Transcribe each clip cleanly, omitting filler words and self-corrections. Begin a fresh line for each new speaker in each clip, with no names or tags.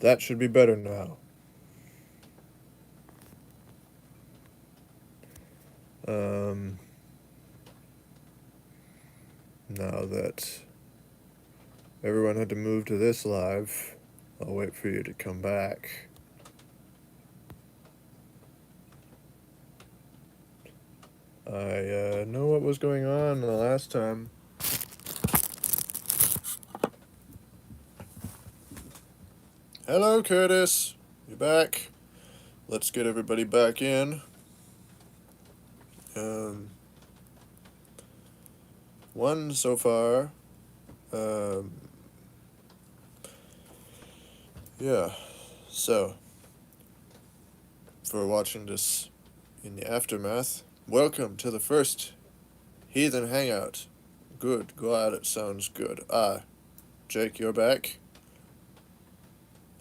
That should be better now. Um, Now that everyone had to move to this live, I'll wait for you to come back. I know what was going on the last time. Hello, Curtis. You back? Let's get everybody back in. One so far. Um, yeah. So, for watching this in the aftermath, welcome to the first heathen hangout. Good. Glad it sounds good. Jake, you're back.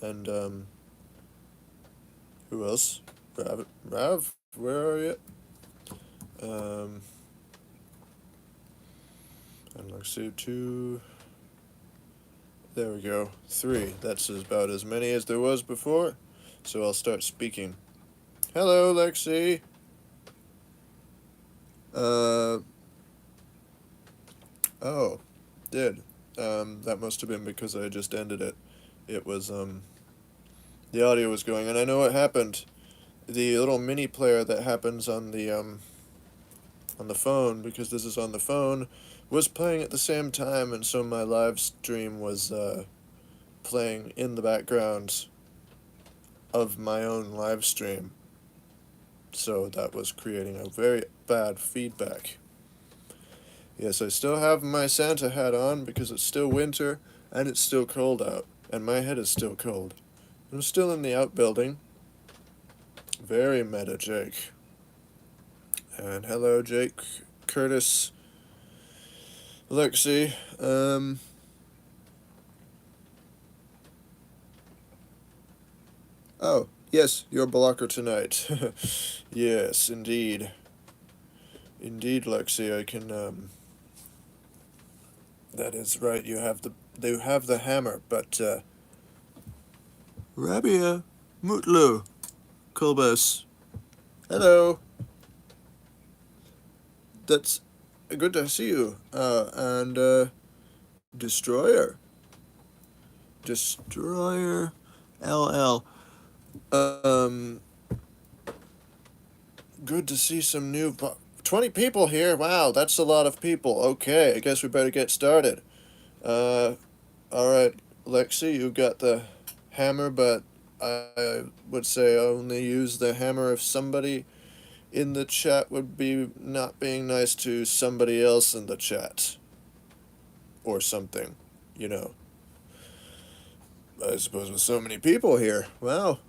And, who else? Rav, where are you? And let's see, 2. There we go. 3. That's about as many as there was before. So I'll start speaking. Hello, Lexi. Oh, did. That must have been because I just ended it. It was, the audio was going, and I know what happened. The little mini player that happens on the phone, because this is on the phone, was playing at the same time, and so my live stream was, playing in the background of my own live stream. So that was creating a very bad feedback. Yes, I still have my Santa hat on because it's still winter and it's still cold out, and my head is still cold. I'm still in the outbuilding. Very meta, Jake. And hello, Jake, Curtis, Lexi. Oh, yes, your blocker tonight. Yes, indeed. Indeed, Lexi, I can, that is right, they have the hammer, but, Rabia, Mutlu, Kolbas. Hello. That's good to see you. And, Destroyer. Destroyer, LL. Good to see some new 20 people here. Wow, that's a lot of people. Okay, I guess we better get started. Alright, Lexi, you got the hammer, but I would say only use the hammer if somebody in the chat would be not being nice to somebody else in the chat. Or something, you know. I suppose with so many people here. Wow.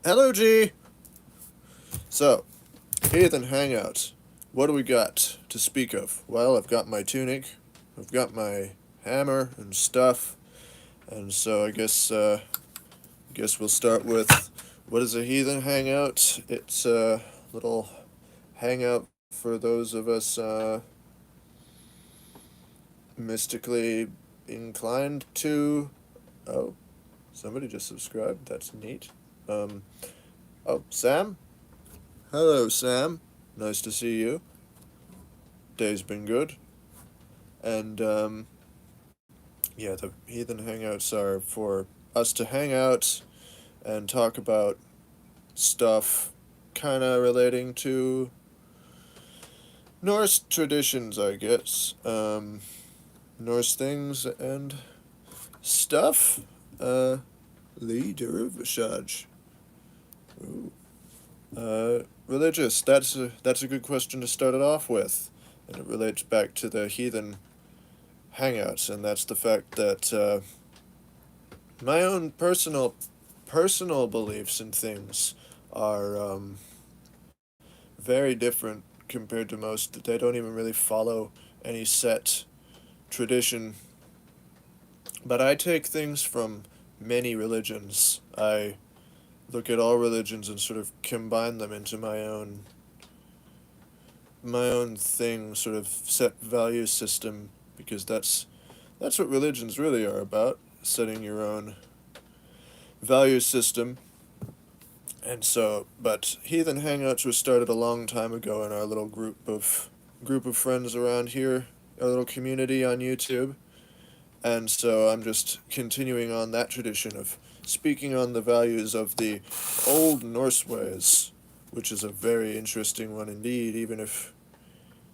Hello, G! So, heathen hangout. What do we got to speak of? Well, I've got my tunic, I've got my hammer and stuff, and so I guess we'll start with what is a heathen hangout? It's a little hangout for those of us mystically inclined to. Oh, somebody just subscribed. That's neat. Oh, Sam? Hello, Sam. Nice to see you. Day's been good. And, yeah, the heathen hangouts are for us to hang out and talk about stuff kind of relating to Norse traditions, I guess. Norse things and stuff. Lee Deruvashaj. Ooh. Religious. That's a good question to start it off with, and it relates back to the heathen hangouts, and that's the fact that my own personal beliefs and things are very different compared to most. They don't even really follow any set tradition. But I take things from many religions. I look at all religions and sort of combine them into my own thing, sort of set value system, because that's what religions really are about. setting your own value system. And so, but Heathen Hangouts was started a long time ago in our little group of friends around here, our little community on YouTube. And so I'm just continuing on that tradition of speaking on the values of the old Norse ways, which is a very interesting one indeed, even if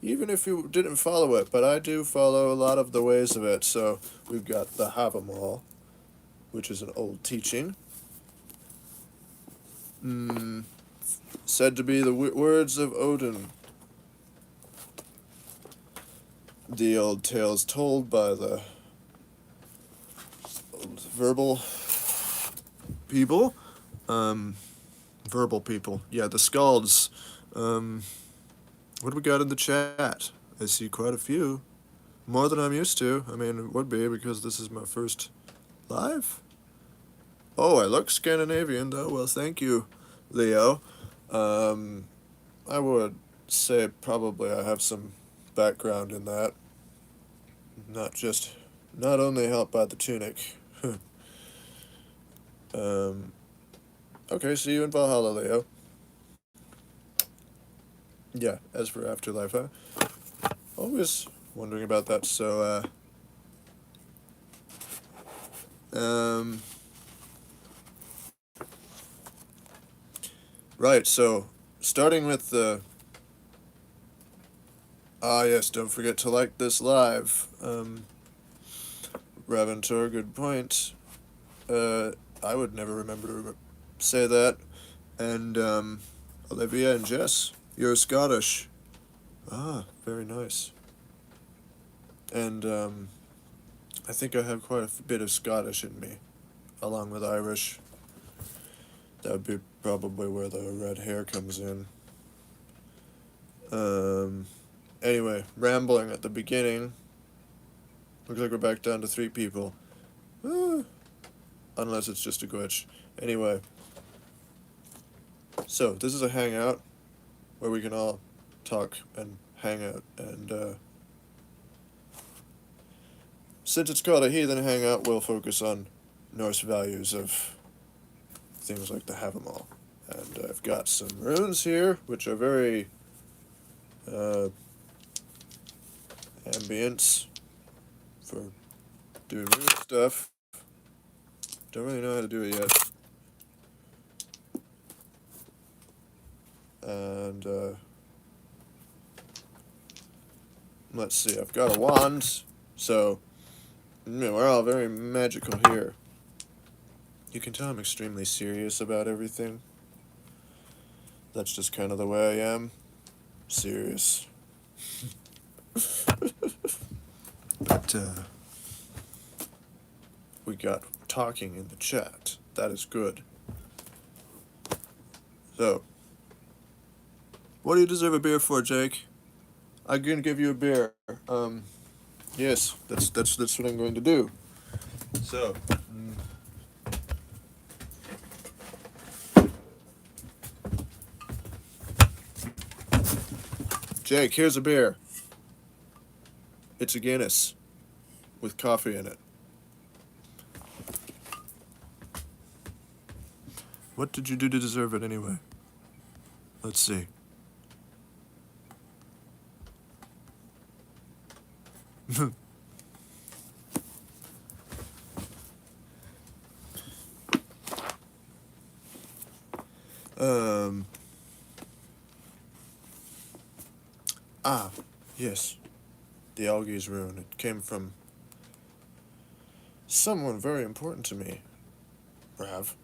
you didn't follow it, but I do follow a lot of the ways of it. So we've got the Havamal, which is an old teaching. Said to be the words of Odin. The old tales told by the old verbal people. Verbal people. Yeah, the skalds. What do we got in the chat? I see quite a few. More than I'm used to. I mean, it would be because this is my first live. Oh, I look Scandinavian, though. Well, thank you, Leo. I would say probably I have some background in that. Not only helped by the tunic. Okay, see you in Valhalla, Leo. Yeah, as for Afterlife, always wondering about that, so, right, so, starting with the, yes, don't forget to like this live, Raventor, good point, I would never remember to say that, and, Olivia and Jess, you're Scottish, very nice, and, I think I have quite a bit of Scottish in me, along with Irish. That would be probably where the red hair comes in. Anyway, rambling at the beginning. Looks like we're back down to 3 people. Unless it's just a glitch. Anyway. So, this is a hangout where we can all talk and hang out and, since it's called a heathen hangout, we'll focus on Norse values of things like the Havamal. And I've got some runes here, which are very ambience for doing rune stuff. Don't really know how to do it yet. And let's see, I've got a wand, so we're all very magical here. You can tell I'm extremely serious about everything. That's just kind of the way I am. Serious. But, we got talking in the chat. That is good. So, what do you deserve a beer for, Jake? I'm gonna give you a beer. Yes, that's what I'm going to do. So, Jake, here's a beer. It's a Guinness with coffee in it. What did you do to deserve it anyway? Let's see. Yes. The Algi's rune. It came from someone very important to me, Rav.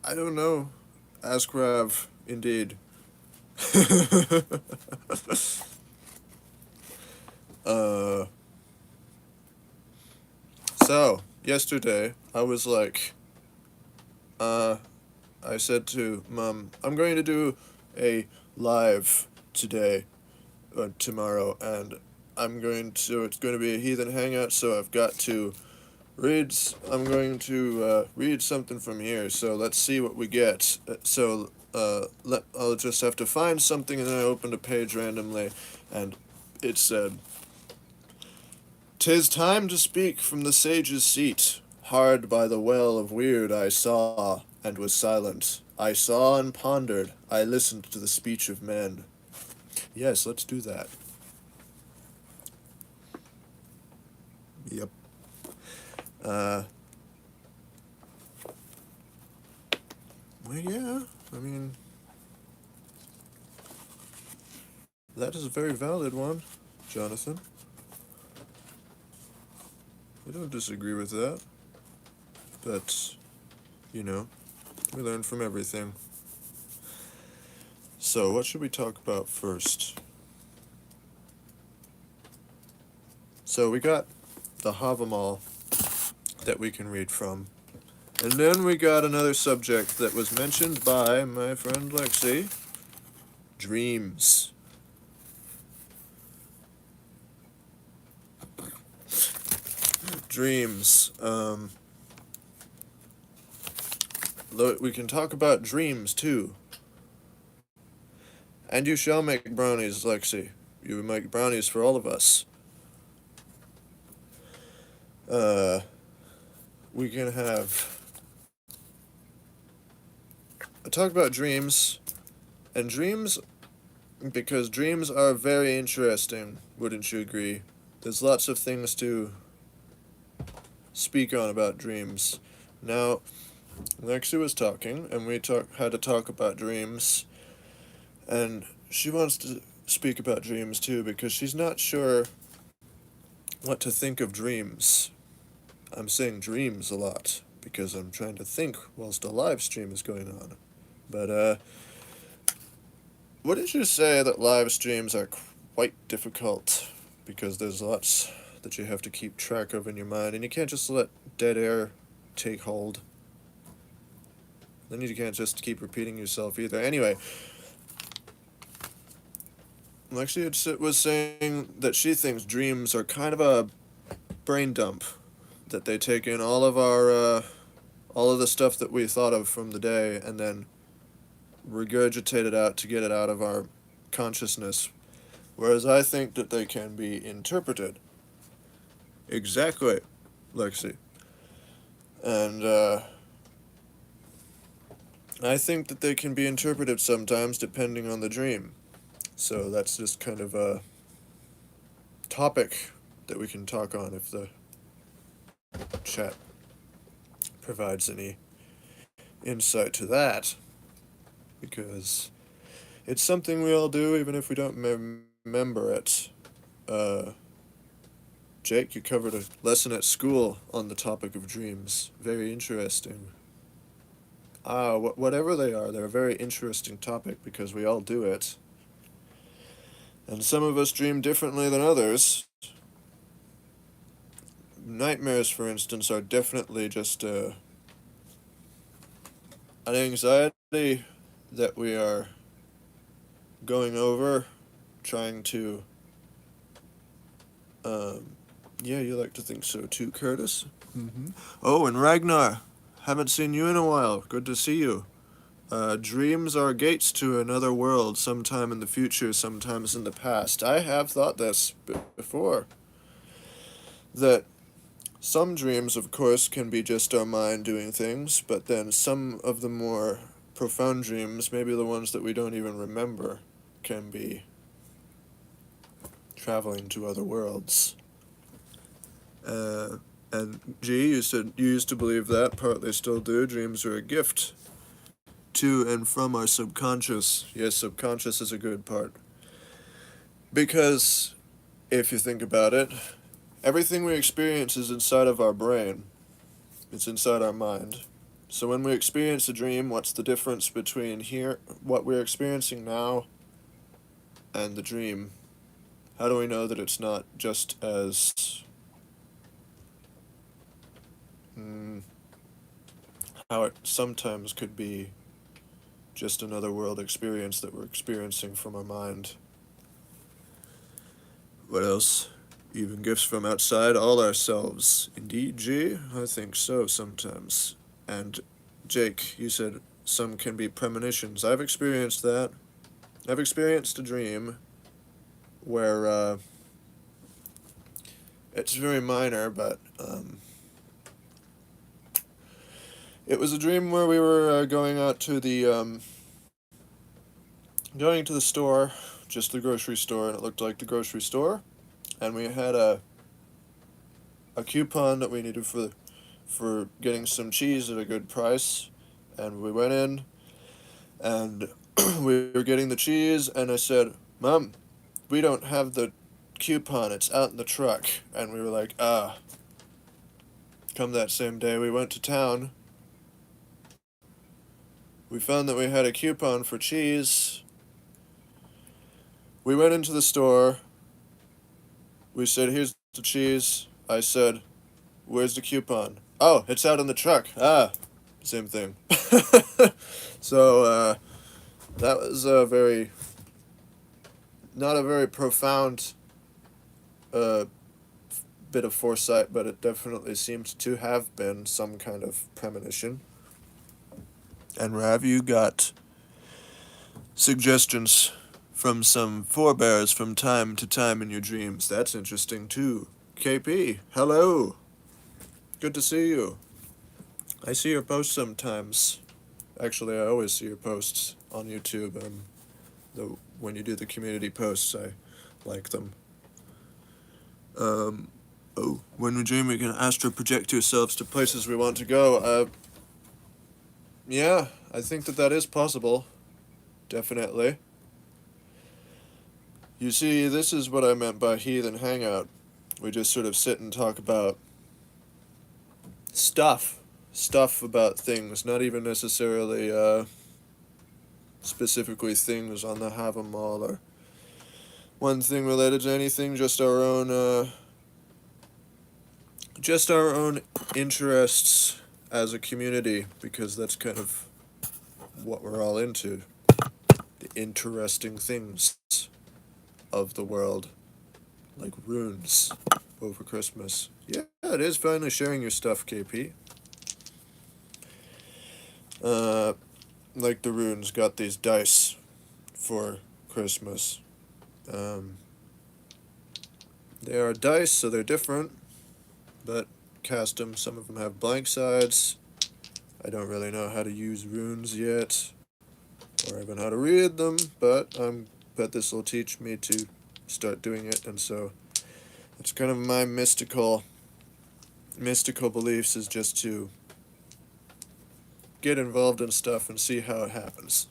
I don't know. Ask Rav, indeed. So, yesterday, I was like, I said to Mom, I'm going to do a live today, or tomorrow, and it's going to be a heathen hangout, so I've got to I'm going to read something from here, so let's see what we get. So, I'll just have to find something, and then I opened a page randomly, and it said, "'Tis time to speak from the sage's seat. Hard by the well of weird I saw, and was silent. I saw and pondered, I listened to the speech of men." Yes, let's do that. Yep. Uh, well, yeah, I mean, that is a very valid one, Jonathan. I don't disagree with that. But, you know, we learn from everything. So, what should we talk about first? So, we got the Havamal that we can read from. And then we got another subject that was mentioned by my friend Lexi. Dreams. Dreams. We can talk about dreams, too. And you shall make brownies, Lexi. You make brownies for all of us. We can have... talk about dreams. And dreams... because dreams are very interesting, wouldn't you agree? There's lots of things to speak on about dreams. Now, Lexi was talking, and we had to talk about dreams, and she wants to speak about dreams too, because she's not sure what to think of dreams. I'm saying dreams a lot, because I'm trying to think whilst a live stream is going on. But, wouldn't you say that live streams are quite difficult, because there's lots that you have to keep track of in your mind, and you can't just let dead air take hold. Then you can't just keep repeating yourself either. Anyway, Lexi was saying that she thinks dreams are kind of a brain dump, that they take in all of all of the stuff that we thought of from the day, and then regurgitate it out to get it out of our consciousness. Whereas I think that they can be interpreted. Exactly, Lexi. And, I think that they can be interpreted sometimes depending on the dream. So that's just kind of a topic that we can talk on if the chat provides any insight to that. Because it's something we all do even if we don't remember it. Jake, you covered a lesson at school on the topic of dreams. Very interesting. Whatever they are, they're a very interesting topic because we all do it. And some of us dream differently than others. Nightmares, for instance, are definitely just an anxiety that we are going over, trying to... yeah, you like to think so too, Curtis. Mm-hmm. Oh, and Ragnar, haven't seen you in a while. Good to see you. Dreams are gates to another world, sometime in the future, sometimes in the past. I have thought this before. That some dreams, of course, can be just our mind doing things, but then some of the more profound dreams, maybe the ones that we don't even remember, can be traveling to other worlds. And G, you said you used to believe that, partly still do. Dreams are a gift to and from our subconscious. Yes, subconscious is a good part. Because, if you think about it, everything we experience is inside of our brain. It's inside our mind. So when we experience a dream, what's the difference between what we're experiencing now, and the dream? How do we know that it's not just as... how it sometimes could be just another world experience that we're experiencing from our mind. What else? Even gifts from outside all ourselves. Indeed, G? I think so sometimes. And Jake, you said some can be premonitions. I've experienced that. I've experienced a dream where it's very minor, but it was a dream where we were going to the store, just the grocery store, and it looked like the grocery store, and we had a coupon that we needed for getting some cheese at a good price, and we went in, and we were getting the cheese, and I said, "Mom, we don't have the coupon, it's out in the truck," and we were like, ah. Come that same day, we went to town. We found that we had a coupon for cheese. We went into the store. We said, "Here's the cheese." I said, "Where's the coupon?" "Oh, it's out in the truck." Ah, same thing. So, that was not a very profound bit of foresight, but it definitely seems to have been some kind of premonition. And have you got suggestions from some forebears from time to time in your dreams? That's interesting too. KP, hello. Good to see you. I see your posts sometimes. Actually, I always see your posts on YouTube. When you do the community posts, I like them. When we dream, we can astral project ourselves to places we want to go. Yeah, I think that is possible. Definitely. You see, this is what I meant by heathen hangout. We just sort of sit and talk about stuff about things, not even necessarily specifically things on the have 'em all or one thing related to anything, just our own interests as a community, because that's kind of what we're all into. The interesting things of the world, like runes over Christmas. Yeah, it is finally sharing your stuff, KP. Like the runes got these dice for Christmas. They are dice, so they're different, but cast them. Some of them have blank sides. I don't really know how to use runes yet, or even how to read them, but this will teach me to start doing it, and so it's kind of my mystical beliefs, is just to get involved in stuff and see how it happens.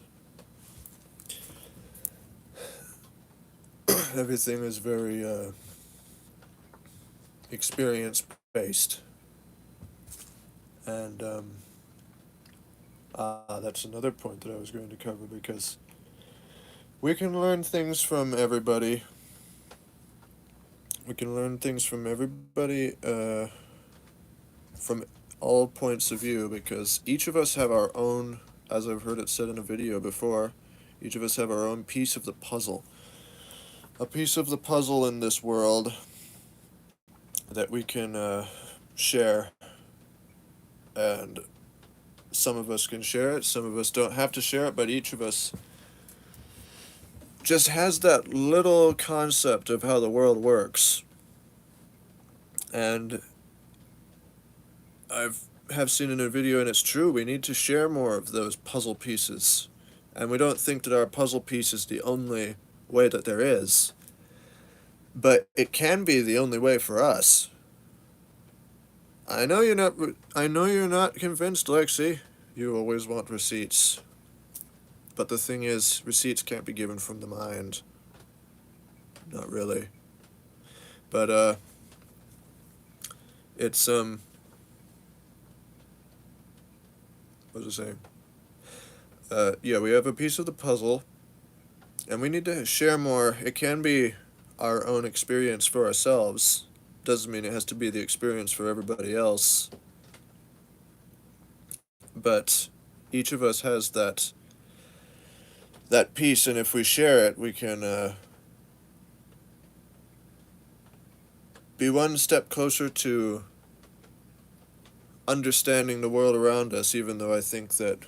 Everything is very experience based, and that's another point that I was going to cover, because we can learn things from everybody. We can learn things from everybody, from all points of view, because each of us have our own, as I've heard it said in a video before, each of us have our own piece of the puzzle. A piece of the puzzle in this world that we can share, and some of us can share it, some of us don't have to share it, but each of us just has that little concept of how the world works. And have seen in a video, and it's true, we need to share more of those puzzle pieces. And we don't think that our puzzle piece is the only way that there is, but it can be the only way for us. I know you're not convinced, Lexi. You always want receipts. But the thing is, receipts can't be given from the mind. Not really. But, it's, what was I saying? Yeah, we have a piece of the puzzle, and we need to share more. It can be our own experience for ourselves. Doesn't mean it has to be the experience for everybody else. But each of us has that piece, and if we share it, we can be one step closer to understanding the world around us, even though I think that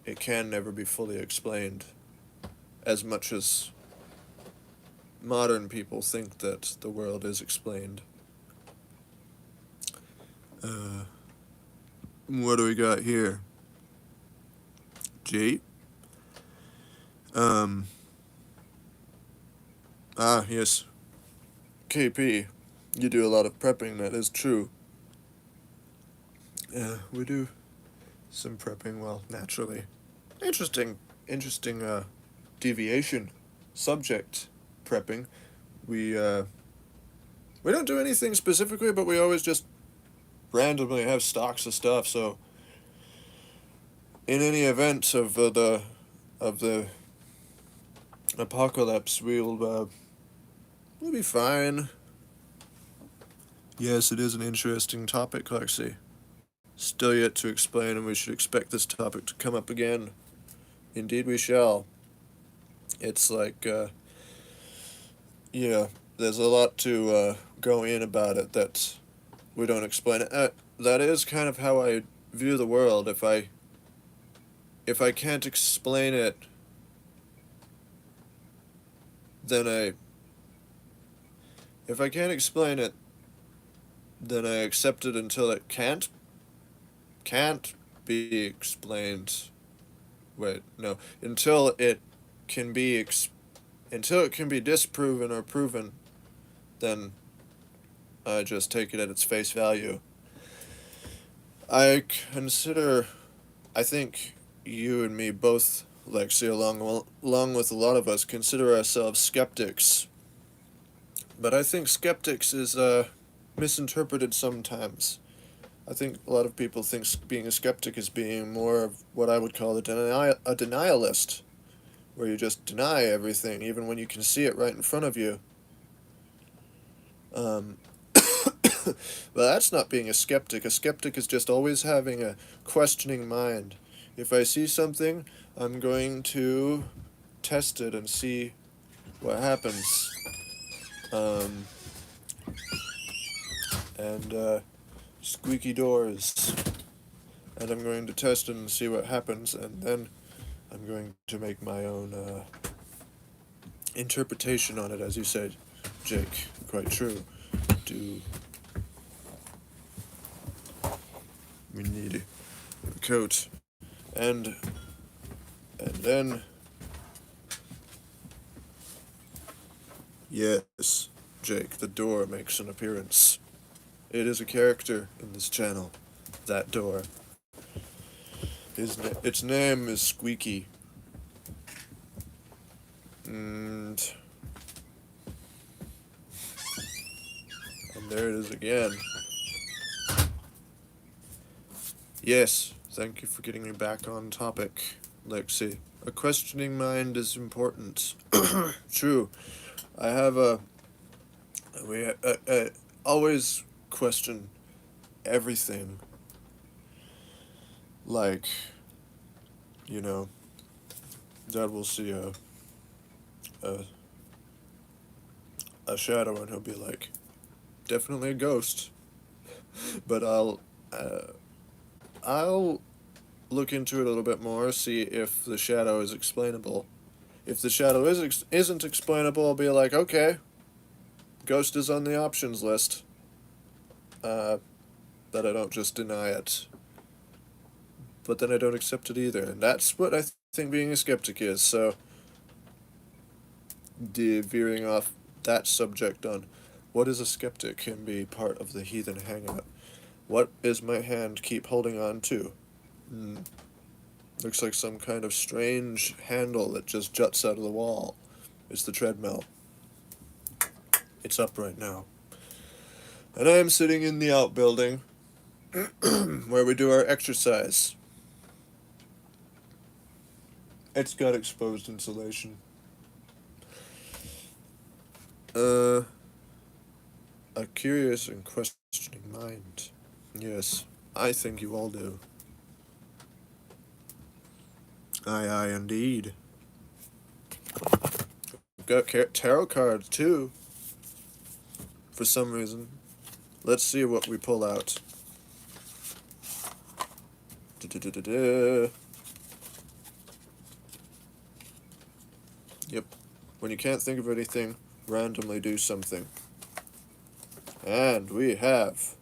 it can never be fully explained, as much as modern people think that the world is explained. What do we got here? G? Um, yes. KP, you do a lot of prepping, that is true. Yeah, we do some prepping, well, naturally. Interesting, deviation. Subject prepping. We don't do anything specifically, but we always just randomly have stocks of stuff, so in any event of the apocalypse, we'll be fine. Yes, it is an interesting topic, Lexi. Still yet to explain, and we should expect this topic to come up again. Indeed we shall. It's like, yeah, there's a lot to go in about it that we don't explain it. That is kind of how I view the world. If I can't explain it, then if I can't explain it, then I accept it until it can't be explained. Wait, no. Until it can be disproven or proven, then I just take it at its face value. I think you and me both, Lexi, along with a lot of us, consider ourselves skeptics. But I think skeptics is misinterpreted sometimes. I think a lot of people think being a skeptic is being more of what I would call a denialist, where you just deny everything, even when you can see it right in front of you. Well, that's not being a skeptic. A skeptic is just always having a questioning mind. If I see something, I'm going to test it and see what happens. And squeaky doors. And I'm going to test it and see what happens, and then I'm going to make my own interpretation on it, as you said, Jake. Quite true. We need a coat. And then, yes, Jake, the door makes an appearance. It is a character in this channel, that door. Its name is Squeaky. And there it is again. Yes, thank you for getting me back on topic, Lexi. A questioning mind is important. True. We always question everything. Like, Dad will see a shadow and he'll be like, definitely a ghost. But I'll look into it a little bit more, see if the shadow is explainable. If the shadow isn't explainable, I'll be like, okay, ghost is on the options list. But I don't just deny it. But then I don't accept it either. And that's what I think being a skeptic is. So, veering off that subject on what is a skeptic can be part of the heathen hangout. What is my hand keep holding on to? Looks like some kind of strange handle that just juts out of the wall. It's the treadmill. It's up right now. And I am sitting in the outbuilding where we do our exercise. It's got exposed insulation. A curious and questioning mind. Yes, I think you all do. Aye, indeed. We've got tarot cards, too. For some reason. Let's see what we pull out. When you can't think of anything, randomly do something. And we have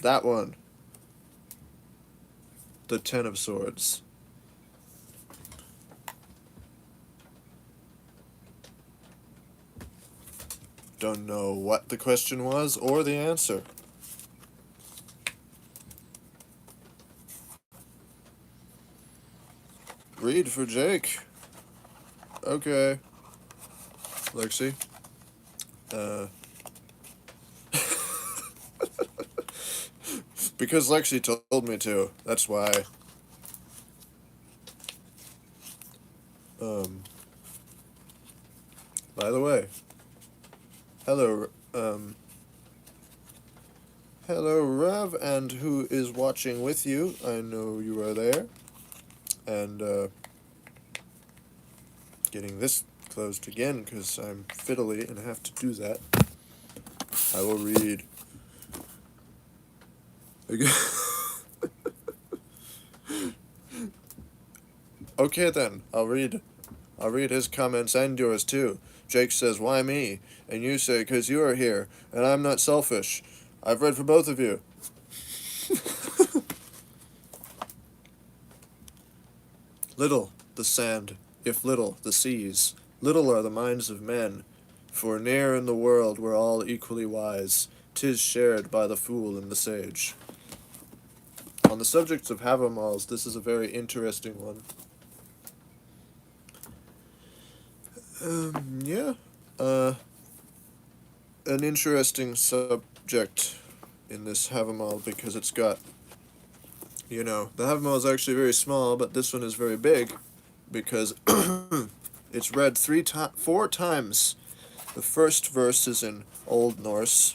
that one. The Ten of Swords. Don't know what the question was or the answer. Read for Jake. Okay. Lexi. Because Lexi told me to. That's why. By the way. Hello, hello, Rev, and who is watching with you. I know you are there. And, getting this closed again, because I'm fiddly and have to do that. I will read. Okay then, I'll read his comments and yours too. Jake says, why me? And you say, 'cause you are here, and I'm not selfish. I've read for both of you. Little, the sand, if little, the seas. Little are the minds of men. For ne'er in the world we're all equally wise. 'Tis shared by the fool and the sage. On the subject of Havamals, this is a very interesting one. Yeah. An interesting subject in this Havamal because it's got, the Havamal is actually very small, but this one is very big because it's read 4 times. The first verse is in Old Norse.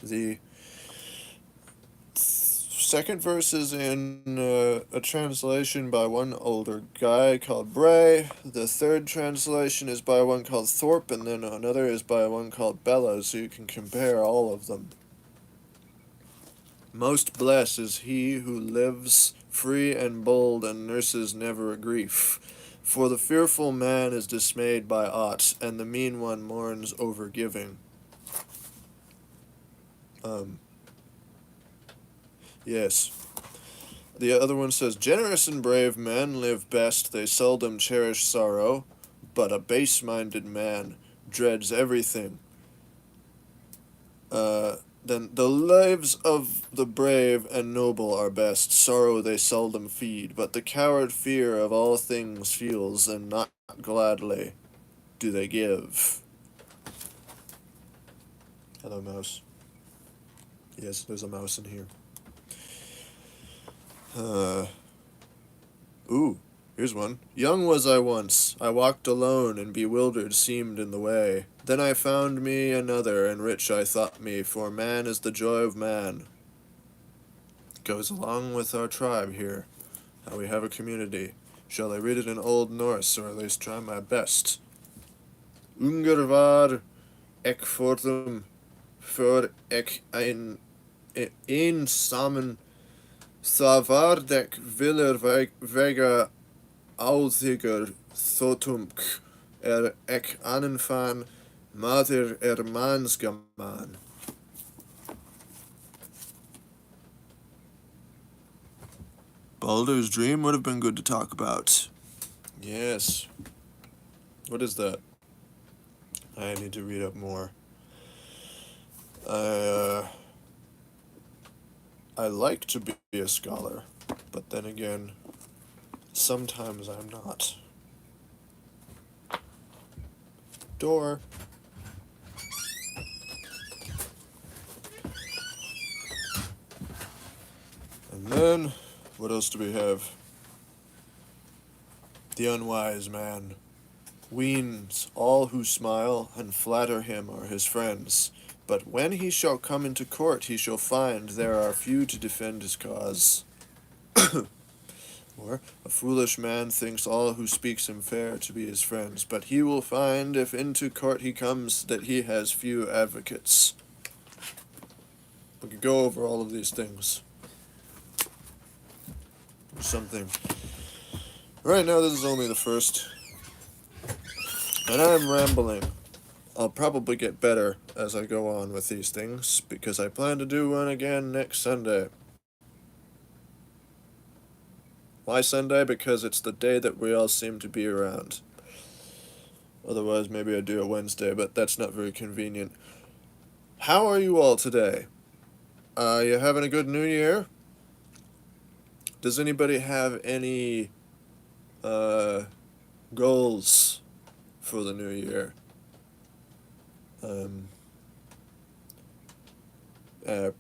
The second verse is in a translation by one older guy called Bray. The third translation is by one called Thorpe, and then another is by one called Bella, so you can compare all of them. Most blessed is he who lives free and bold and nurses never a grief. For the fearful man is dismayed by aught, and the mean one mourns over giving. Yes. The other one says, generous and brave men live best, they seldom cherish sorrow, but a base-minded man dreads everything. Then the lives of the brave and noble are best, sorrow they seldom feed, but the coward fear of all things feels, and not gladly do they give. Hello, mouse. Yes, there's a mouse in here. Ooh, here's one. Young was I once, I walked alone, and bewildered seemed in the way. Then I found me another, and rich I thought me, for man is the joy of man. Goes along with our tribe here, how we have a community. Shall I read it in Old Norse, or at least try my best? Unger var ek fortum, för ek ein samen Savardek viller vega authiger thotumk ek anenfan mater mansgaman. Baldur's Dream would have been good to talk about. Yes. What is that? I need to read up more. I like to be a scholar, but then again, sometimes I'm not. Door. And then, what else do we have? The unwise man weans all who smile and flatter him are his friends. But when he shall come into court, he shall find there are few to defend his cause. Or, a foolish man thinks all who speaks him fair to be his friends, but he will find, if into court he comes, that he has few advocates. We could go over all of these things. something. Right now, this is only the first, and I'm rambling. I'll probably get better as I go on with these things, because I plan to do one again next Sunday. Why Sunday? Because it's the day that we all seem to be around. Otherwise, maybe I'd do a Wednesday, but that's not very convenient. How are you all today? You having a good New Year? Does anybody have any goals for the new year? Um, and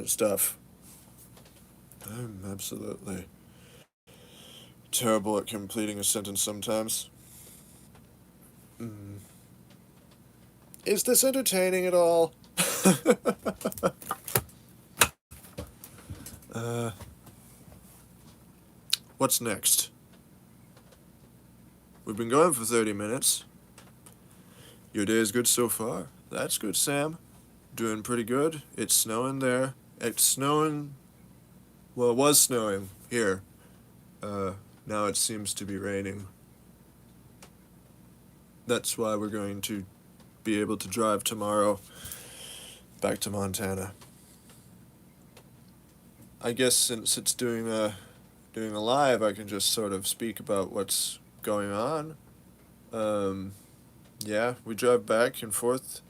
stuff. I'm absolutely terrible at completing a sentence sometimes. Mm. Is this entertaining at all? uh, what's next? We've been going for 30 minutes. Your day is good so far. That's good, Sam. Doing pretty good. It's snowing there. It's snowing. Well, it was snowing here. Now it seems to be raining. That's why we're going to be able to drive tomorrow back to Montana. I guess since it's doing a live, I can just sort of speak about what's going on. Yeah, we drive back and forth.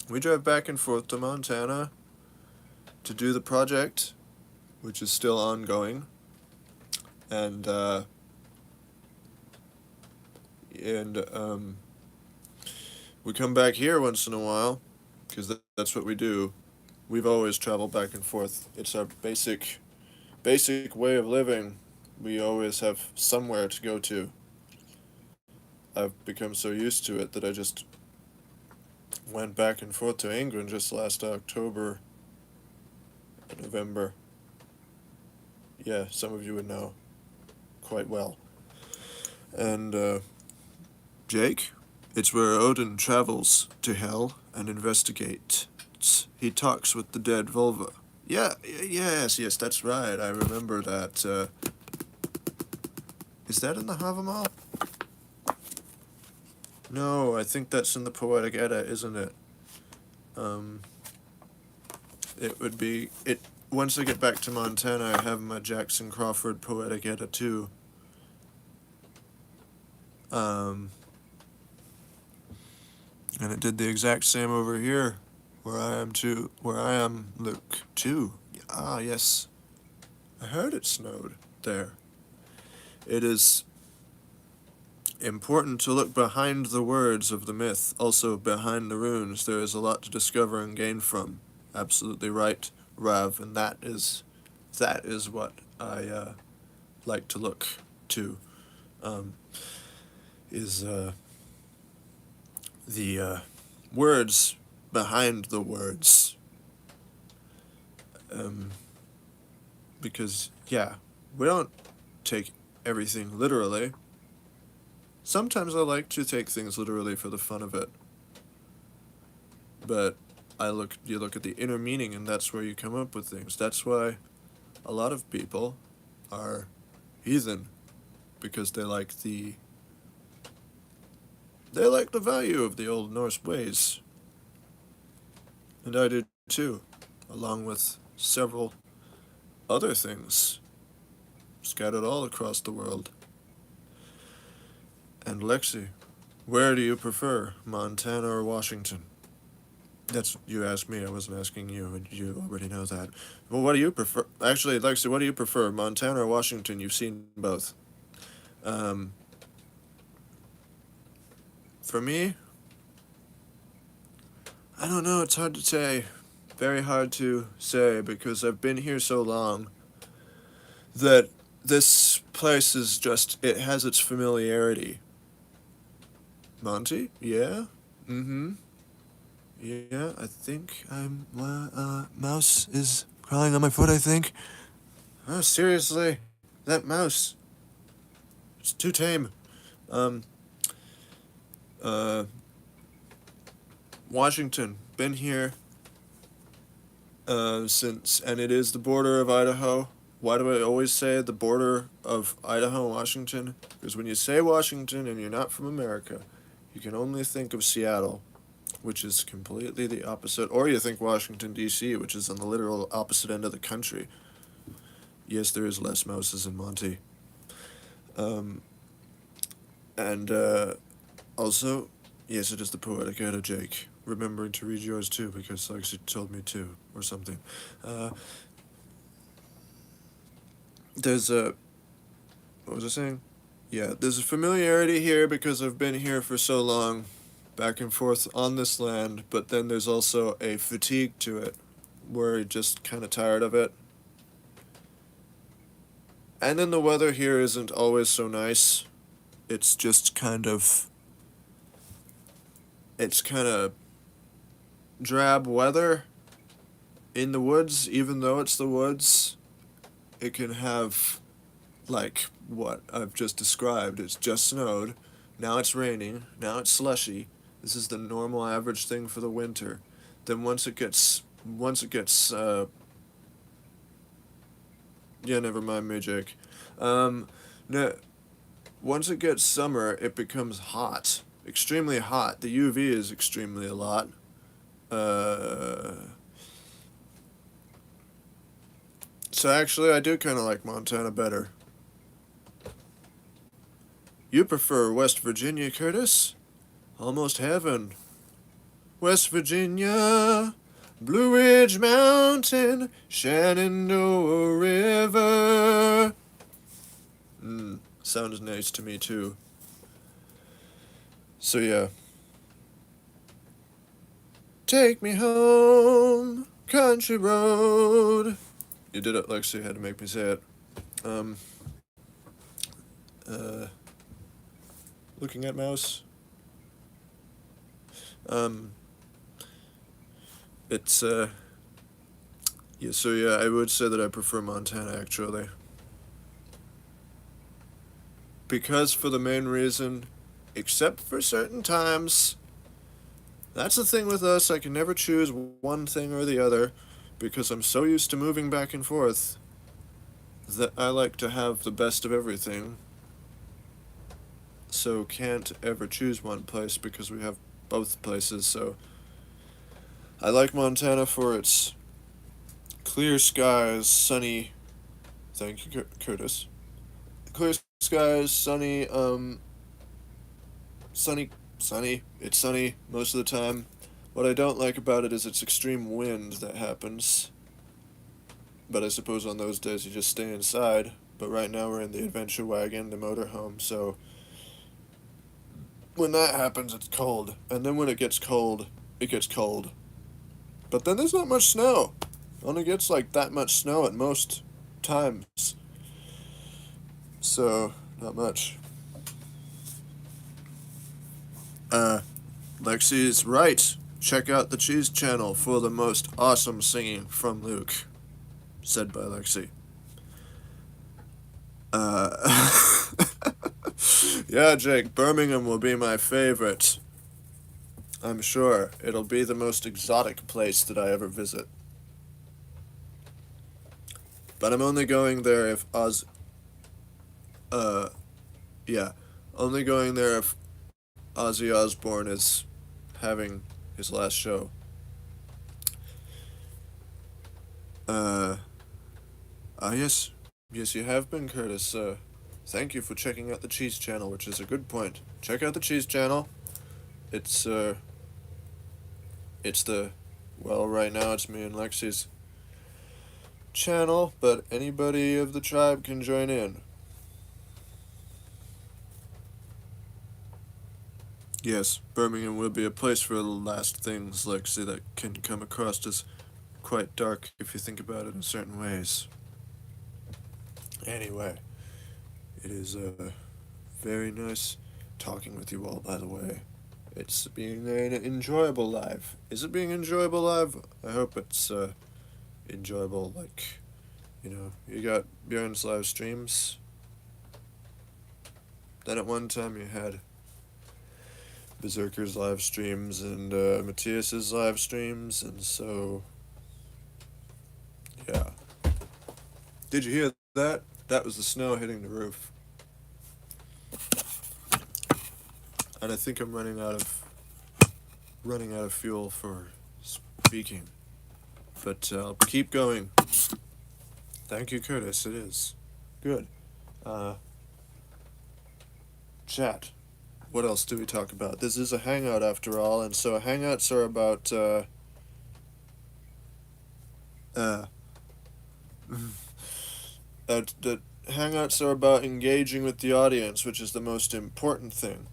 We drive back and forth to Montana to do the project, which is still ongoing. And we come back here once in a while, because that's what we do. We've always traveled back and forth. It's our basic way of living. We always have somewhere to go to. I've become so used to it that I just went back and forth to England just last October, November. Yeah, some of you would know quite well. And Jake, it's where Odin travels to hell and investigates. He talks with the dead vulva. Yeah, yes, that's right. I remember that. Is that in the Havamal? No, I think that's in the Poetic Edda, isn't it? It would be... Once I get back to Montana, I have my Jackson Crawford Poetic Edda too. And it did the exact same over here, where I am Luke too. Ah, yes. I heard it snowed there. It is important to look behind the words of the myth, also behind the runes. There is a lot to discover and gain from. Absolutely right, Rav, and that is what I like to look to. The words behind the words. Because, yeah, we don't take everything literally. Sometimes I like to take things literally for the fun of it. But you look at the inner meaning, and that's where you come up with things. That's why a lot of people are heathen, because they like the value of the old Norse ways. And I do too, along with several other things scattered all across the world. And Lexi, where do you prefer, Montana or Washington? That's, you asked me, I wasn't asking you, and you already know that. Well, what do you prefer? Actually, Lexi, what do you prefer, Montana or Washington? You've seen both. For me, I don't know, it's hard to say. Very hard to say, because I've been here so long that this place is just, it has its familiarity. Monty? Yeah? Mm-hmm. Yeah, I think mouse is crawling on my foot, I think. Oh, seriously? That mouse. It's too tame. Washington. Been here and it is the border of Idaho. Why do I always say the border of Idaho and Washington? Because when you say Washington and you're not from America, you can only think of Seattle, which is completely the opposite, or you think Washington, D.C., which is on the literal opposite end of the country. Yes, there is less mouses in Monty. Um, and also, yes, it is the poetic edda, Jake. Remembering to read yours too, because like she told me to, or something. Uh, there's a what was I saying? Yeah, there's a familiarity here because I've been here for so long, back and forth on this land, but then there's also a fatigue to it, where you're just kind of tired of it. And then the weather here isn't always so nice. It's just it's kind of drab weather in the woods, even though it's the woods. It can have like what I've just described. It's just snowed. Now it's raining. Now it's slushy. This is the normal average thing for the winter. Then yeah, never mind me, Jake. No, once it gets summer, it becomes hot, extremely hot. The UV is extremely a lot. Uh, so actually, I do kind of like Montana better. You prefer West Virginia, Curtis? Almost heaven. West Virginia, Blue Ridge Mountain, Shenandoah River. Sounds nice to me too. So yeah. Take me home, country road. You did it, Lexi. You had to make me say it. Um. Uh. Looking at mouse. Um. It's Yeah. So yeah, I would say that I prefer Montana actually. Because for the main reason, except for certain times. That's the thing with us. I can never choose one thing or the other, because I'm so used to moving back and forth that I like to have the best of everything. So can't ever choose one place because we have both places. So I like Montana for its clear skies, sunny. Thank you, Curtis. Clear skies, sunny. Sunny. It's sunny most of the time. What I don't like about it is its extreme wind that happens. But I suppose on those days you just stay inside. But right now we're in the adventure wagon, the motorhome, so when that happens, it's cold. And then when it gets cold, it gets cold. But then there's not much snow. Only gets like that much snow at most times. So, not much. Lexi's right. Check out the Cheese Channel for the most awesome singing from Luke. Said by Lexi. Yeah, Jake, Birmingham will be my favorite. I'm sure it'll be the most exotic place that I ever visit. But I'm only going there if uh, yeah, only going there if Ozzy Osbourne is having his last show. Uh, yes. Yes, you have been, Curtis. Thank you for checking out the Cheese Channel, which is a good point. Check out the Cheese Channel. It's, it's the, well, right now it's me and Lexi's channel, but anybody of the tribe can join in. Yes, Birmingham will be a place for the last things, Lexi, that can come across as quite dark if you think about it in certain ways. Anyway, it is very nice talking with you all, by the way. It's being an enjoyable live. Is it being enjoyable live? I hope it's enjoyable, like, you got Bjorn's live streams. Then at one time you had Berserker's live streams and Matthias's live streams, and so Did you hear that? That was the snow hitting the roof. And I think I'm running out of fuel for speaking. But I'll keep going. Thank you, Curtis. It is. Good. Uh, Chat. What else do we talk about? This is a hangout after all, and so hangouts are about, uh, the hangouts are about engaging with the audience, which is the most important thing.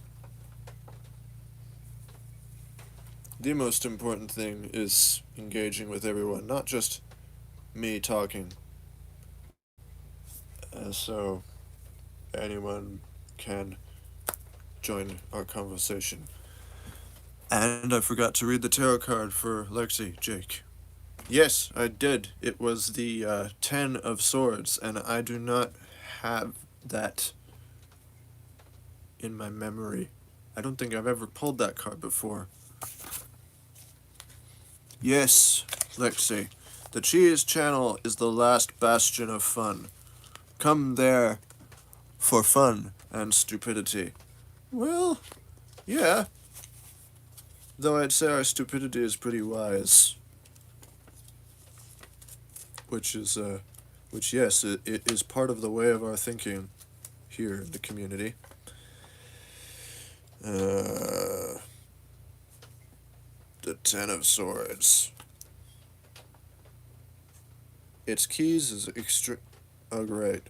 The most important thing is engaging with everyone, not just me talking. So anyone can join our conversation. And I forgot to read the tarot card for Lexi, Jake. Yes, I did. It was the 10 of Swords, and I do not have that in my memory. I don't think I've ever pulled that card before. Yes, Lexi. The Cheese Channel is the last bastion of fun. Come there for fun and stupidity. Well, yeah. Though I'd say our stupidity is pretty wise. Which, yes, it is part of the way of our thinking here in the community. The 10 of Swords. Its keys is oh, great.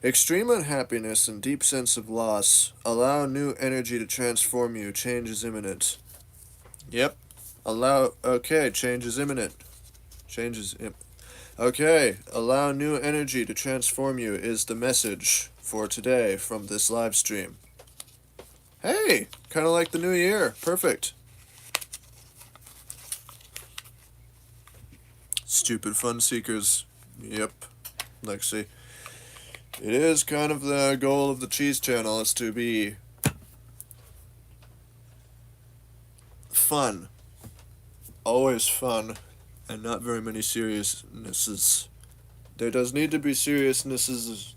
Extreme unhappiness and deep sense of loss. Allow new energy to transform you. Change is imminent. Yep. Okay, change is imminent. Okay, allow new energy to transform you is the message for today from this live stream. Hey, kind of like the new year. Perfect. Stupid fun seekers. Yep, Lexi. It is kind of the goal of the Cheese Channel is to be fun. Always fun, and not very many seriousnesses. There does need to be seriousnesses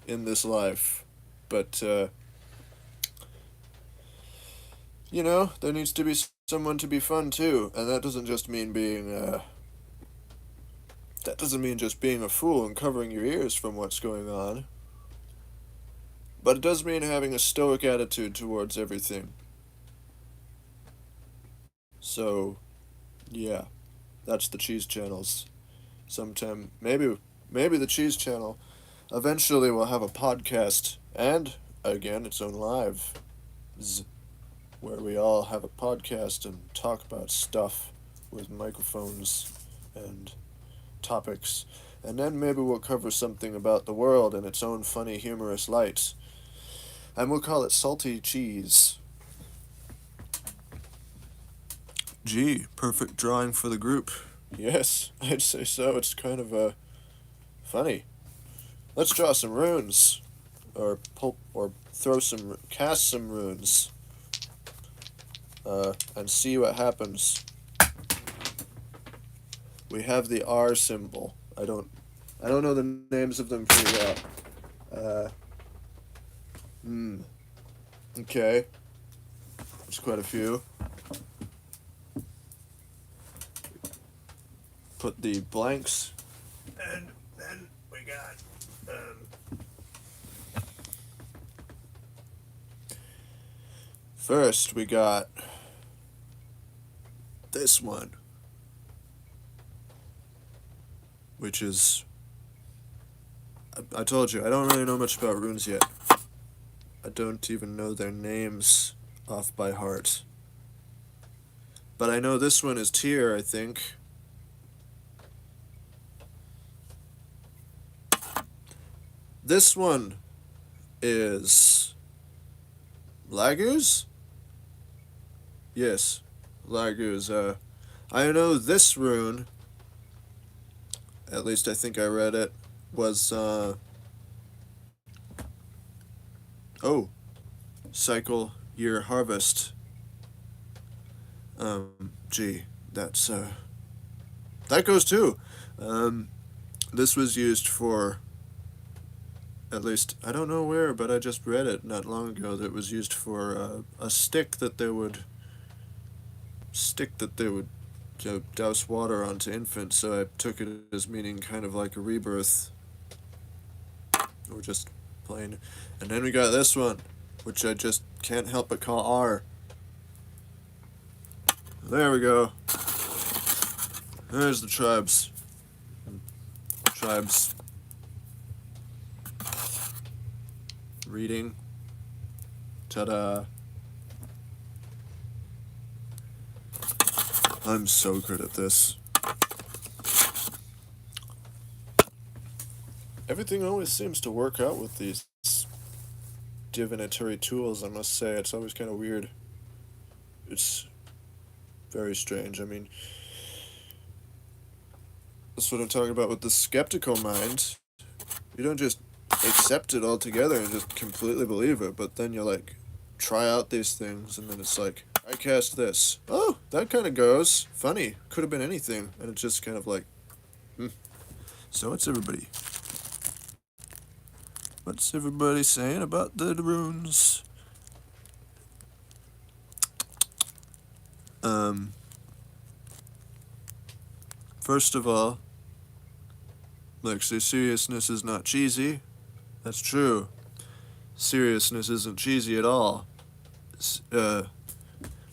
in this life. But, there needs to be someone to be fun too, and that doesn't just mean just being a fool and covering your ears from what's going on. But it does mean having a stoic attitude towards everything. So, yeah, that's the Cheese Channel's. Sometime, maybe the Cheese Channel eventually will have a podcast and, again, its own live, where we all have a podcast and talk about stuff with microphones and topics, and then maybe we'll cover something about the world in its own funny, humorous light, and we'll call it Salty Cheese. Gee, perfect drawing for the group. Yes, I'd say so. It's kind of, funny. Let's draw some runes, or cast some runes, and see what happens. We have the R symbol. I don't know the names of them pretty well. Okay. There's quite a few. Put the blanks, and then we got, first we got this one, which is, I told you, I don't really know much about runes yet. I don't even know their names off by heart. But I know this one is Tyr, I think. This one is Laguz? Yes, Laguz. I know this rune, at least I think I read it, was, cycle year harvest. Gee, that's that goes too. This was used for, at least, I don't know where, but I just read it not long ago, that it was used for a stick that they would douse water onto infants, so I took it as meaning kind of like a rebirth, or just plain. And then we got this one, which I just can't help but call R. There we go. There's the tribes. Tribes. Reading. Ta-da. I'm so good at this. Everything always seems to work out with these divinatory tools, I must say. It's always kind of weird. It's very strange. I mean, that's what I'm talking about with the skeptical mind. You don't just accept it altogether and just completely believe it, but then you like try out these things, and then it's like, I cast this. Oh, that kind of goes. Funny. Could have been anything. And it's just kind of like, So what's everybody saying about the runes? First of all, Lexi, seriousness is not cheesy. That's true. Seriousness isn't cheesy at all.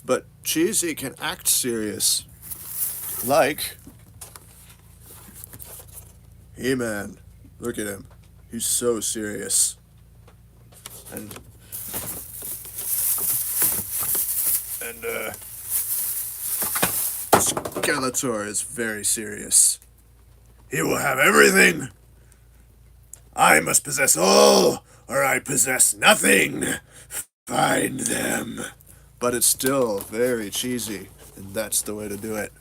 But cheesy can act serious. Like He-Man. Look at him. He's so serious. And Skeletor is very serious. He will have everything. I must possess all, or I possess nothing. Find them. But it's still very cheesy, and that's the way to do it.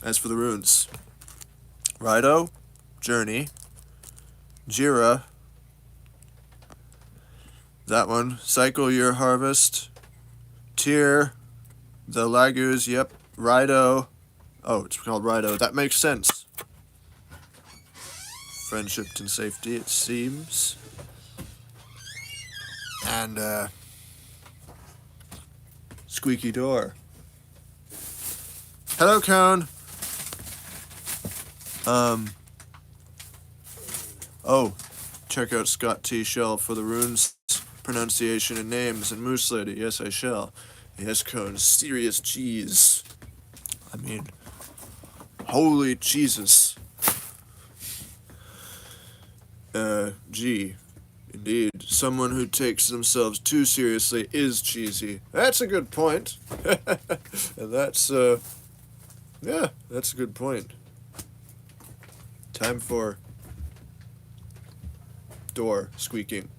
As for the runes, Raido, Journey, Jira, that one, Cycle Year Harvest, Tyr, the Lagus, yep, Raido. Oh, it's called Raido. That makes sense. Friendship and safety, it seems. And, Squeaky Door. Hello, Cone. Oh, check out Scott T. Shell for the runes, pronunciation, and names, and Moose Lady. Yes, I shall. Yes, Cone. Serious cheese. I mean, holy Jesus. Gee. Indeed. Someone who takes themselves too seriously is cheesy. That's a good point. And that's, yeah, that's a good point. Time for door squeaking.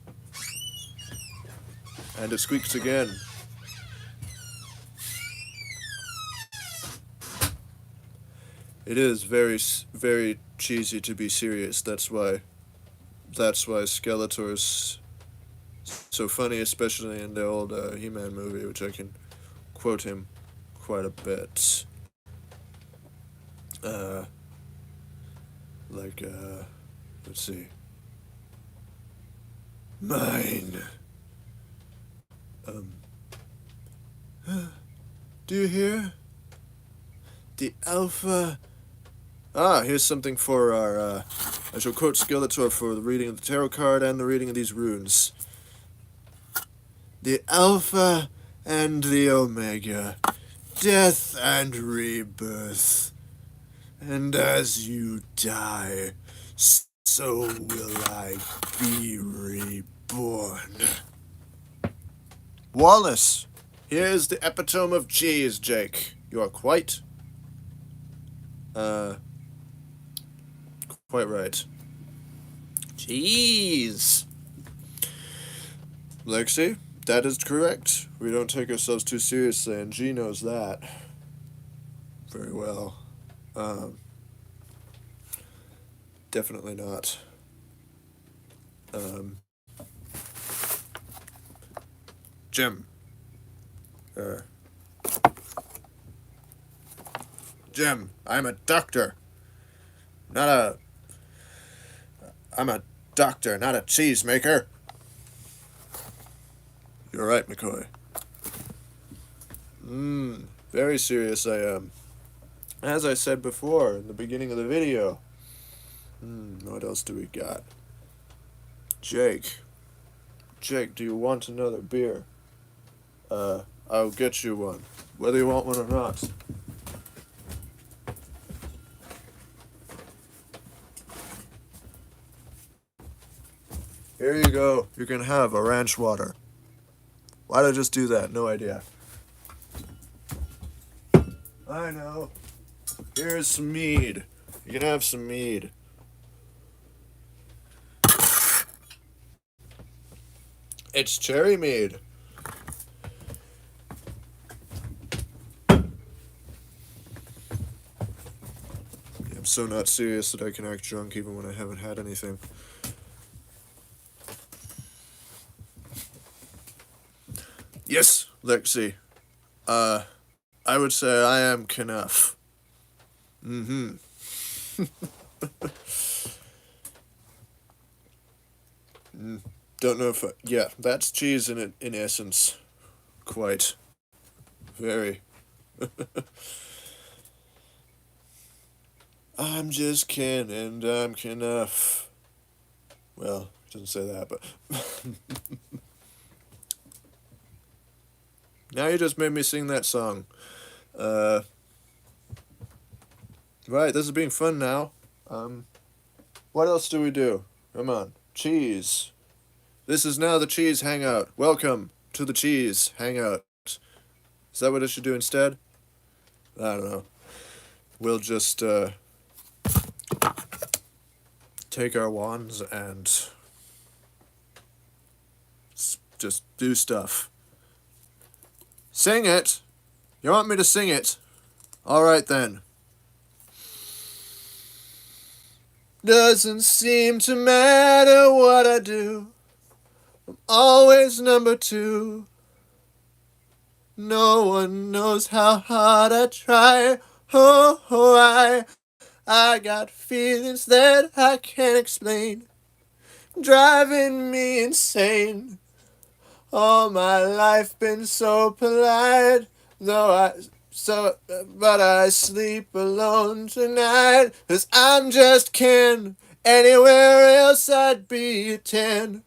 And it squeaks again. It is very, very cheesy to be serious. That's why Skeletor's so funny, especially in the old He-Man movie, which I can quote him quite a bit. Let's see. Mine. Do you hear? The Alpha. Here's something for our, I shall quote Skeletor for the reading of the tarot card and the reading of these runes. The Alpha and the Omega, death and rebirth. And as you die, so will I be reborn. Wallace, here's the epitome of cheese, Jake. You are quite right. Cheese. Lexi, that is correct. We don't take ourselves too seriously, and G knows that very well. Definitely not. Jim. Jim, I'm a doctor. Not a. I'm a doctor, not a cheesemaker. You're right, McCoy. Very serious I am. As I said before in the beginning of the video. What else do we got? Jake. Jake, do you want another beer? I'll get you one. Whether you want one or not. Here you go. You can have a ranch water. Why'd I just do that? No idea. I know. Here's some mead. You can have some mead. It's cherry mead. I'm so not serious that I can act drunk even when I haven't had anything. Yes, Lexi. I would say I am Knuff. Don't know if yeah, that's cheese in essence. Quite. Very. I'm just Ken and I'm Knuff. Well, it doesn't say that, but now you just made me sing that song. Right, this is being fun now. What else do we do? Come on. Cheese. This is now the cheese hangout. Welcome to the cheese hangout. Is that what I should do instead? I don't know. We'll just, take our wands and just do stuff. Sing it! You want me to sing it? Alright then. Doesn't seem to matter what I do. I'm always number two. No one knows how hard I try. I got feelings that I can't explain, driving me insane. All my life been so polite, but I sleep alone tonight, 'cause I'm just Ken. Anywhere else I'd be a 10.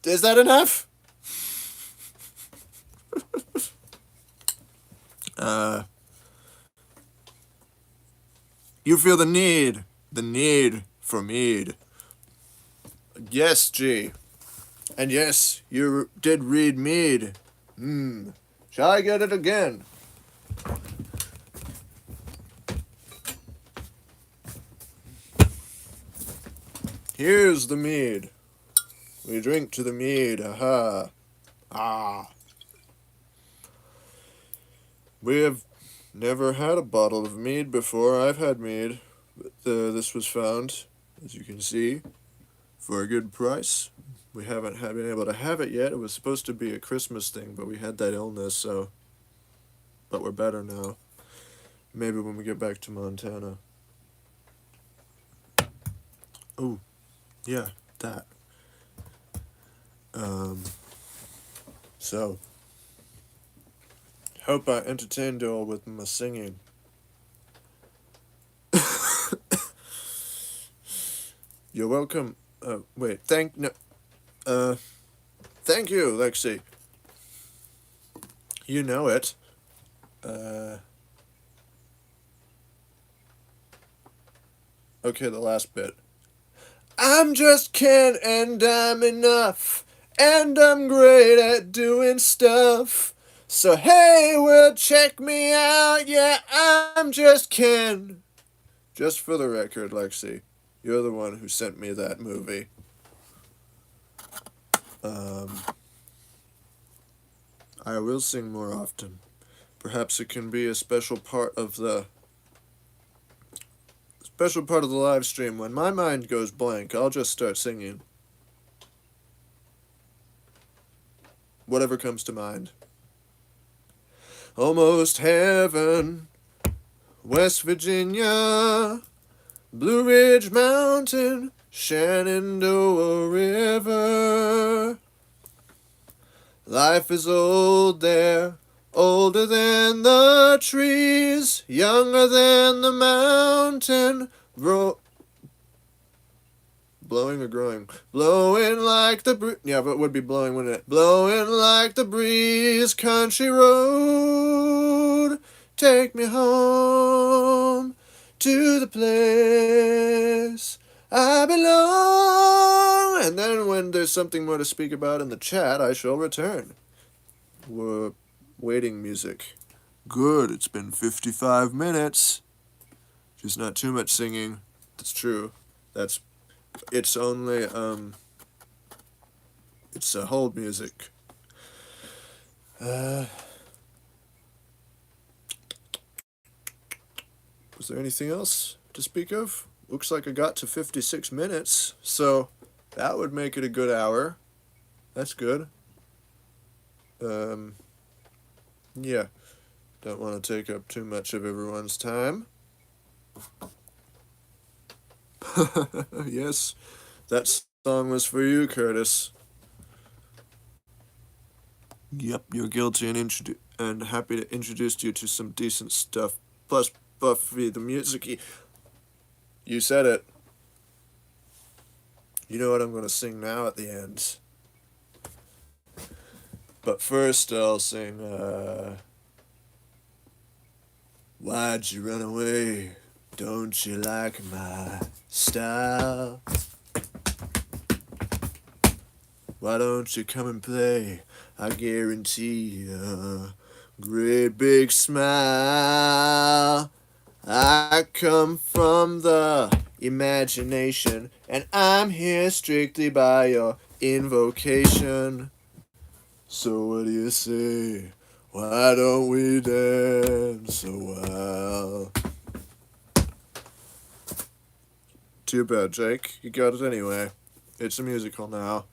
Is that enough? You feel the need for mead. Yes, G. And yes, you did read mead. Shall I get it again? Here's the mead. We drink to the mead, aha. Ah. We have never had a bottle of mead before. I've had mead, but this was found, as you can see, for a good price. We haven't been able to have it yet. It was supposed to be a Christmas thing, but we had that illness, so... But we're better now. Maybe when we get back to Montana. Oh, yeah, that. So... Hope I entertained you all with my singing. You're welcome. Wait, thank you, Lexi. You know it. Okay, the last bit. I'm just Ken and I'm enough, and I'm great at doing stuff. So hey, well, check me out, yeah, I'm just Ken. Just for the record, Lexi, you're the one who sent me that movie. I will sing more often. Perhaps it can be a special part of the live stream. When my mind goes blank, I'll just start singing. Whatever comes to mind. Almost heaven, West Virginia, Blue Ridge Mountain, Shenandoah River. Life is old there, older than the trees, younger than the mountain, blowing or growing? Blowing like the yeah, but it would be blowing, wouldn't it? Blowing like the breeze, country road, take me home to the place I belong. And then when there's something more to speak about in the chat, I shall return. We're waiting music. Good, it's been 55 minutes. Just not too much singing. That's true. It's only, it's hold music. Was there anything else to speak of? Looks like I got to 56 minutes, so that would make it a good hour. That's good. Yeah, don't want to take up too much of everyone's time. Yes, that song was for you, Curtis. Yep, you're guilty and happy to introduce you to some decent stuff. Plus, Buffy the Music. You said it. You know what I'm going to sing now at the end. But first I'll sing, Why'd you run away? Don't you like my style? Why don't you come and play? I guarantee a great big smile. I come from the imagination, and I'm here strictly by your invocation. So what do you say? Why don't we dance a while? Too bad, Jake. You got it anyway. It's a musical now.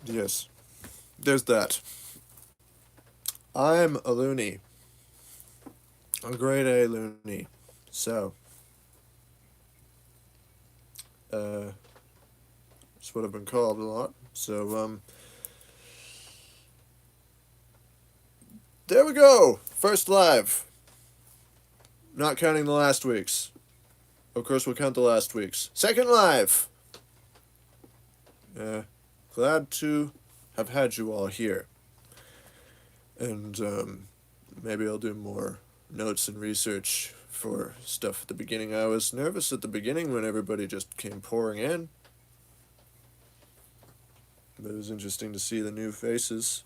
Yes. There's that. I'm a loony. A grade A loony. So, that's what I've been called a lot. So, there we go. First live. Not counting the last week's. Of course, we'll count the last week's. Second live. Glad to have had you all here. And maybe I'll do more notes and research for stuff at the beginning. I was nervous at the beginning when everybody just came pouring in. But it was interesting to see the new faces.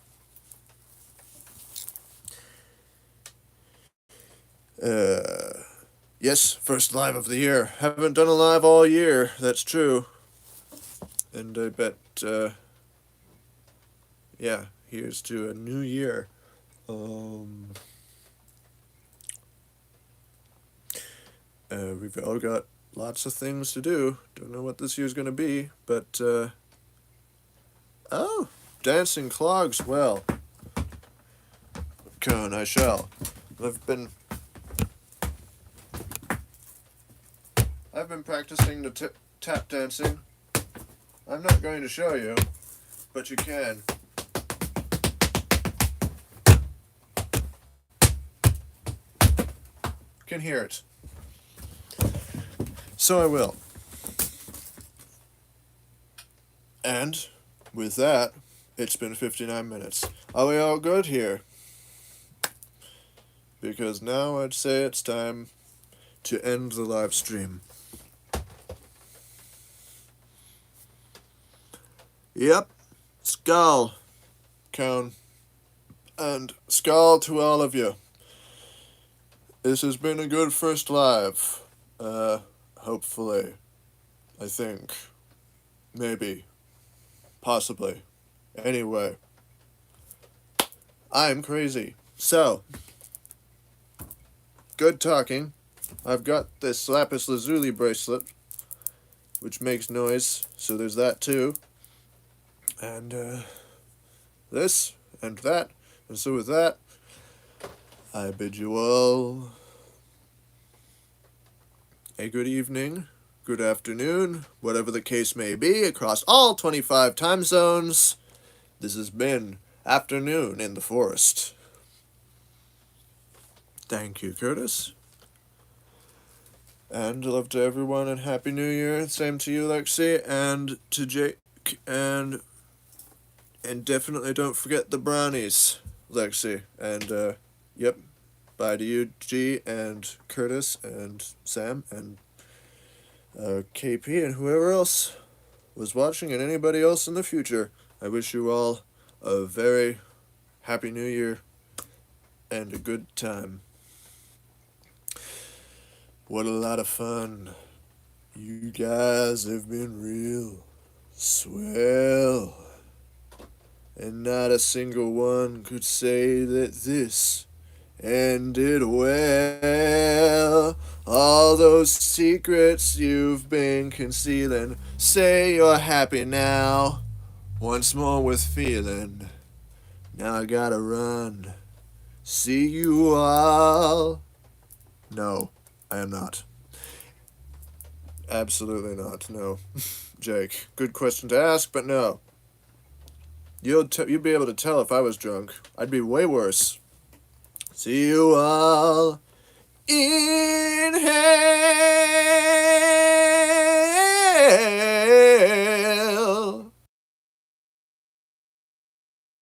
Yes, first live of the year. Haven't done a live all year, that's true. And I bet, yeah, here's to a new year. We've all got lots of things to do. Don't know what this year's gonna be, but, oh, dancing clogs, well. Con, I shall. I've been practicing the tap dancing. I'm not going to show you, but you can. Can hear it. So I will. And with that, it's been 59 minutes. Are we all good here? Because now I'd say it's time to end the live stream. Yep, skull, Cone, and skull to all of you. This has been a good first live, hopefully, I think, maybe, possibly, anyway, I'm crazy, so, good talking. I've got this lapis lazuli bracelet, which makes noise, so there's that too. And, this, and that, and so with that, I bid you all a good evening, good afternoon, whatever the case may be, across all 25 time zones. This has been Afternoon in the Forest. Thank you, Curtis. And love to everyone, and Happy New Year. Same to you, Lexi, and to Jake, and definitely don't forget the brownies, Lexi. And, yep, bye to you, G, and Curtis, and Sam, and KP, and whoever else was watching, and anybody else in the future. I wish you all a very Happy New Year and a good time. What a lot of fun. You guys have been real swell. And not a single one could say that this ended well. All those secrets you've been concealing, say you're happy now. Once more with feeling. Now I gotta run. See you all. No, I am not. Absolutely not, no. Jake, good question to ask, but no. You'd be able to tell if I was drunk. I'd be way worse. See you all in